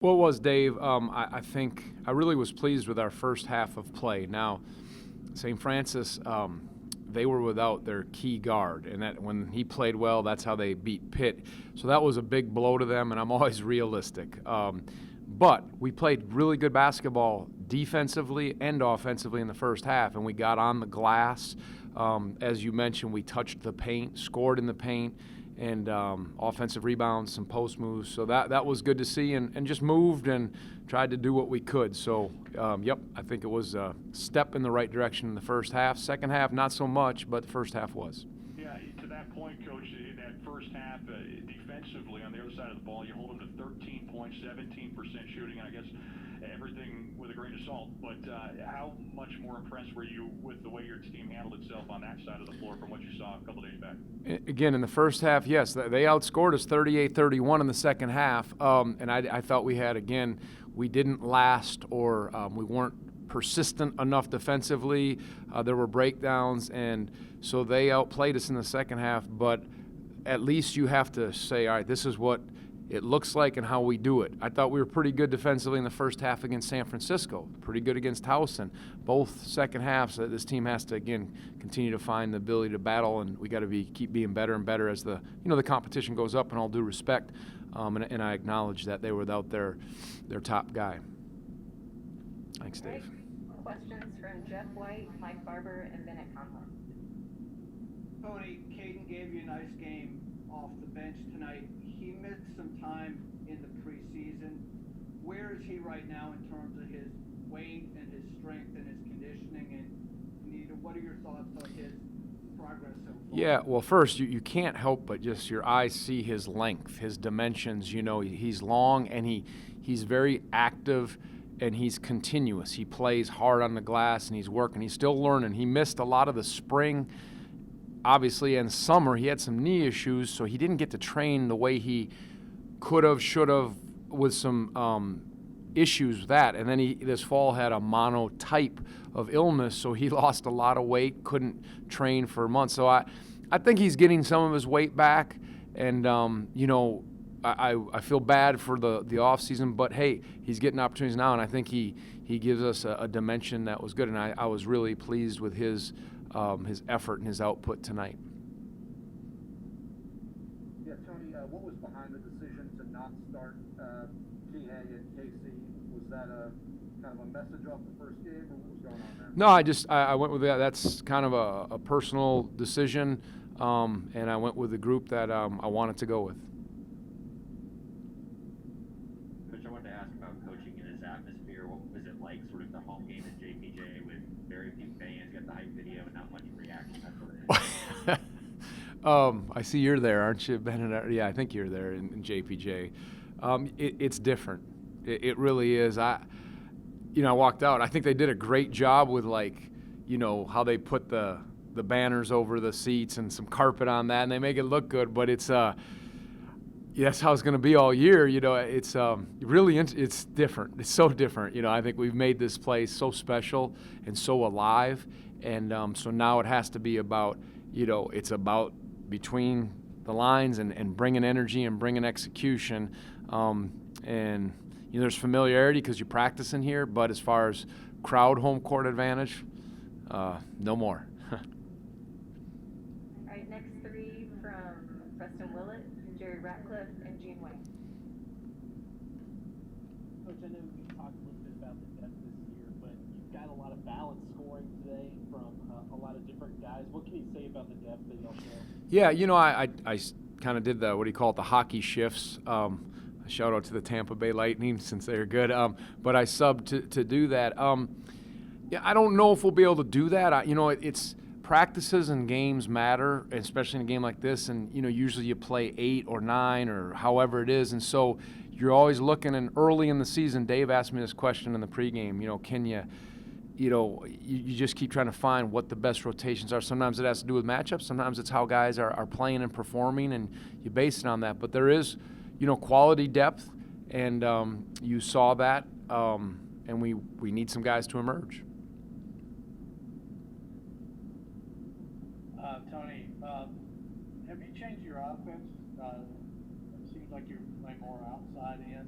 Well, it was, Dave. I think I really was pleased with our first half of play. Now, St. Francis, they were without their key guard, and that when he played well, that's how they beat Pitt. So that was a big blow to them, and I'm always realistic. But we played really good basketball defensively and offensively in the first half, and we got on the glass. As you mentioned, we touched the paint, scored in the paint, and offensive rebounds, some post moves. So that was good to see, and just moved and tried to do what we could. So, yep, I think it was a step in the right direction in the first half. Second half, not so much, but the first half was. Yeah, to that point, Coach, in that first half, defensively on the other side of the ball, you hold them to 13 points, 17% shooting, and I guess everything with a grain of salt. But how much more impressed were you with the way your team handled itself on that side of the floor from what you saw a couple days back? Again, in the first half, yes, they outscored us 38-31 in the second half, and I thought we had, again, we didn't last, or we weren't persistent enough defensively. There were breakdowns, and so they outplayed us in the second half. But at least you have to say, all right, this is what it looks like and how we do it. I thought we were pretty good defensively in the first half against San Francisco, pretty good against Towson. Both second halves, this team has to, again, continue to find the ability to battle, and we got to keep being better and better as the competition goes up. In all due respect, and I acknowledge that they were without their top guy. Thanks, Dave. Questions from Jeff White, Mike Barber, and Bennett Conlon. Tony, Caden gave you a nice game off the bench tonight. He missed some time in the preseason. Where is he right now in terms of his weight and his strength and his conditioning? And Nita, what are your thoughts on his progress so far? Yeah, well, first, you can't help but just your eyes see his length, his dimensions. You know, he's long, and he's very active, and he's continuous. He plays hard on the glass, and he's working. He's still learning. He missed a lot of the spring, obviously, and summer. He had some knee issues, so he didn't get to train the way he could have, should have, with some issues with that. And then this fall had a monotype of illness, so he lost a lot of weight, couldn't train for months. So I think he's getting some of his weight back, and I feel bad for the off season, but hey, he's getting opportunities now, and I think he gives us a dimension that was good, and I was really pleased with his effort and his output tonight. Yeah, Tony, what was behind the decision to not start Kihei and Casey? Was that a kind of a message off the first game, or what was going on there? No, I went with that. That's kind of a personal decision, and I went with the group that I wanted to go with. Coach, I wanted to ask about coaching in this atmosphere. What was it like, sort of the home game at JPJ with very few fans, got the hype video, and not much reaction, that sort of thing? I see you're there, aren't you, Bennett? Yeah, I think you're there in JPJ. It's different. It really is. I walked out. I think they did a great job with, how they put the banners over the seats and some carpet on that, and they make it look good. But it's that's how it's going to be all year. It's really it's different. It's so different. I think we've made this place so special and so alive, and so now it has to be about, it's about between the lines and bringing energy and bringing execution, and there's familiarity because you're practicing here, but as far as crowd home court advantage, no more. All right, next three from Preston Willett, Jerry Ratcliffe, and Gene White. Coach, I know we talked a little bit about the depth this year, but you've got a lot of balanced scoring today from a lot of different guys. What can you say about the depth that y'all show? Yeah, I kind of did the hockey shifts. Shout out to the Tampa Bay Lightning since they're good. But I subbed to do that. Yeah, I don't know if we'll be able to do that. It's practices and games matter, especially in a game like this. And, usually you play 8 or 9 or however it is. And so you're always looking, and early in the season, Dave asked me this question in the pregame, can you just keep trying to find what the best rotations are. Sometimes it has to do with matchups. Sometimes it's how guys are playing and performing, and you base it on that. But there is, quality depth, and you saw that, and we need some guys to emerge. Tony, have you changed your offense? It seems like you're playing more outside in.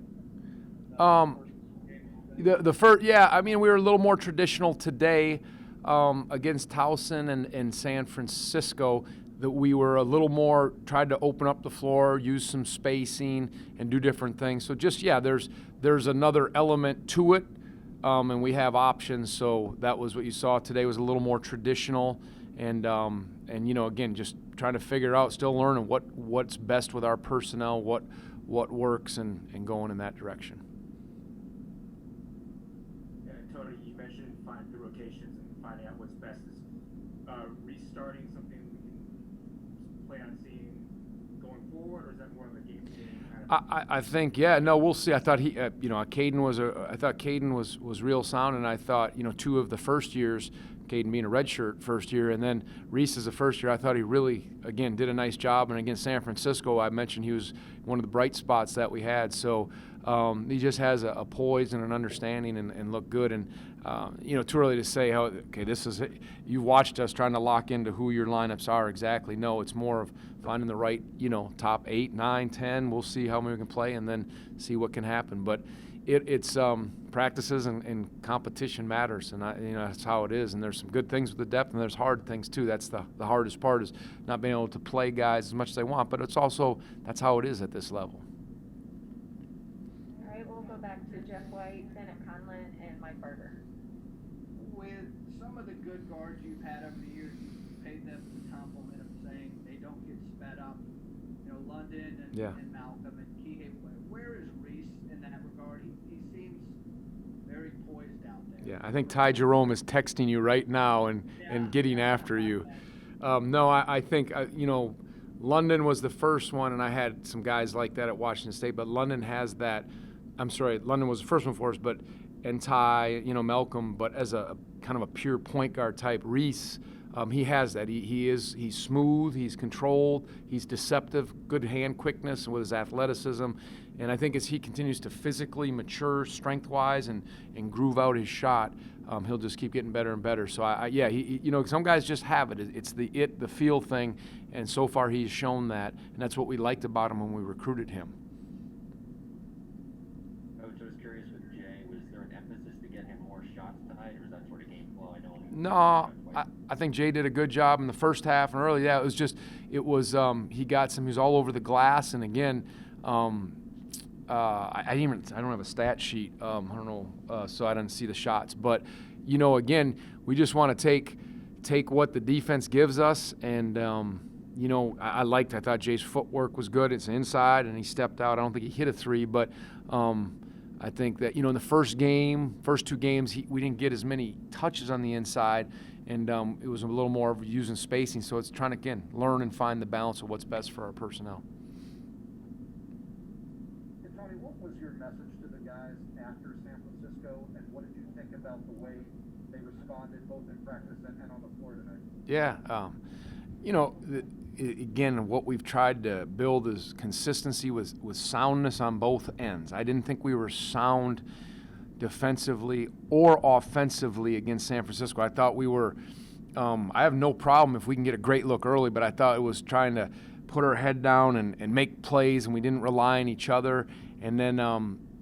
The first, yeah, I mean, we were a little more traditional today against Towson and San Francisco. That we were a little more, tried to open up the floor, use some spacing, and do different things. So just, yeah, there's another element to it, and we have options. So that was what you saw today, was a little more traditional, and you know, again, just trying to figure out, still learning what's best with our personnel, what works, and going in that direction. Tony, you mentioned finding the rotations and finding out what's best. Is restarting something we can plan on seeing going forward, or is that more of a game-to-game kind of? I think, yeah, no, we'll see. I thought he, you know, I thought Caden was real sound, and I thought, you know, 2 of the first years, Caden being a redshirt first year, and then Reese as a first year, I thought he really, again, did a nice job. And against San Francisco, I mentioned he was one of the bright spots that we had. So he just has a poise and an understanding and looked good. And, you know, too early to say how, okay, this is, you watched us trying to lock into who your lineups are exactly. No, it's more of finding the right, you know, top 8, 9, 10. We'll see how many we can play and then see what can happen. But it's practices and competition matters, and you know, that's how it is. And there's some good things with the depth, and there's hard things too. That's the hardest part, is not being able to play guys as much as they want. But it's also, that's how it is at this level. All right, we'll go back to Jeff White, Bennett Conlon, and Mike Barber. With some of the good guards you've had over the years, you've paid them the compliment of saying they don't get sped up. You know, London and Malcolm and Kihei. Where is Reese in that regard? He seems very poised out there. Yeah, I think Ty Jerome is texting you right now and getting after you. No, I think, you know, London was the first one, and I had some guys like that at Washington State, but London has that. I'm sorry, London was the first one for us, but, and Ty, you know, Malcolm, but as a kind of a pure point guard type, Reese, he has that. He's smooth, he's controlled, he's deceptive, good hand quickness with his athleticism. And I think as he continues to physically mature strength-wise and groove out his shot, he'll just keep getting better and better. So, yeah, you know, some guys just have it. It's the feel thing, and so far he's shown that, and that's what we liked about him when we recruited him. Coach, I was curious with Jay, was there an emphasis to get him more shots tonight, or is that sort of game flow? I know. No, I think Jay did a good job in the first half and early. Yeah, it was he got some. He was all over the glass, and again, I don't have a stat sheet. I don't know, so I didn't see the shots. But you know, again, we just want to take what the defense gives us, and you know, I thought Jay's footwork was good. It's inside, and he stepped out. I don't think he hit a 3, but I think that, you know, in the first 2 games, we didn't get as many touches on the inside, and it was a little more of using spacing. So it's trying to, again, learn and find the balance of what's best for our personnel. Hey, Tony, what was your message to the guys after San Francisco, and what did you think about the way they responded both in practice and on the floor tonight? Yeah, you know, again, what we've tried to build is consistency with soundness on both ends. I didn't think we were sound defensively or offensively against San Francisco. I thought we were I have no problem if we can get a great look early, but I thought it was trying to put our head down and make plays, and we didn't rely on each other. And then,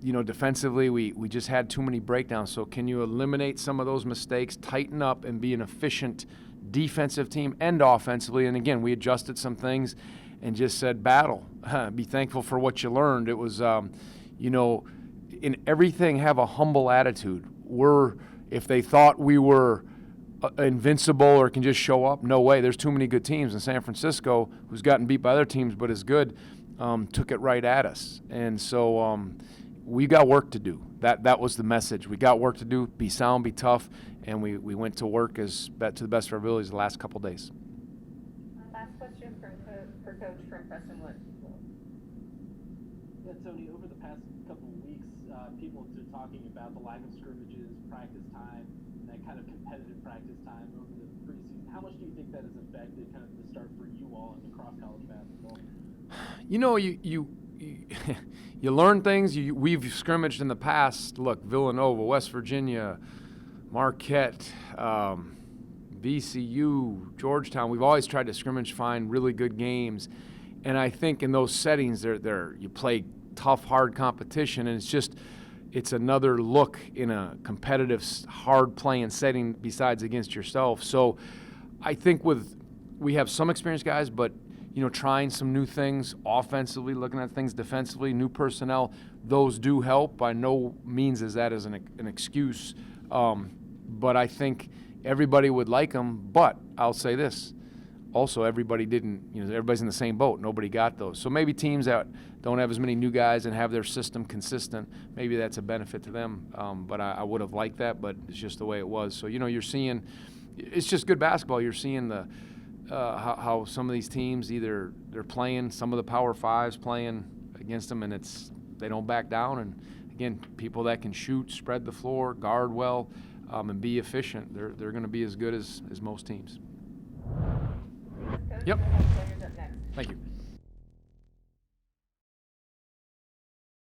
you know, defensively, we just had too many breakdowns. So can you eliminate some of those mistakes, tighten up, and be an efficient defensive team and offensively? And again, we adjusted some things and just said battle. Be thankful for what you learned. It was, you know, in everything, have a humble attitude. If they thought we were invincible or can just show up, no way. There's too many good teams. In San Francisco, who's gotten beat by other teams but is good, took it right at us. And so we got work to do. That was the message. We got work to do. Be sound, be tough, and we went to work to the best of our abilities the last couple days. Last question for Coach from Preston Wood. Yeah, Tony, over the past couple of weeks, people have been talking about the lack of scrimmages, practice time, and that kind of competitive practice time over the preseason. How much do you think that has affected kind of the start for you all in cross college basketball? You know, you learn things. We've scrimmaged in the past. Look, Villanova, West Virginia, Marquette, VCU, Georgetown. We've always tried to scrimmage, find really good games, and I think in those settings, you play tough, hard competition, and it's just, it's another look in a competitive, hard playing setting besides against yourself. So I think we have some experienced guys, but trying some new things offensively, looking at things defensively, new personnel, those do help. By no means is that as an excuse, but I think everybody would like them. But I'll say this. Also, everybody didn't, everybody's in the same boat. Nobody got those. So maybe teams that don't have as many new guys and have their system consistent, maybe that's a benefit to them. But I would have liked that, but it's just the way it was. So, you're seeing, it's just good basketball. You're seeing how some of these teams, either they're playing, some of the Power Fives playing against them, and they don't back down. And, again, people that can shoot, spread the floor, guard well, and be efficient, they're going to be as good as most teams. Coach, Yep. Players up next. Thank you.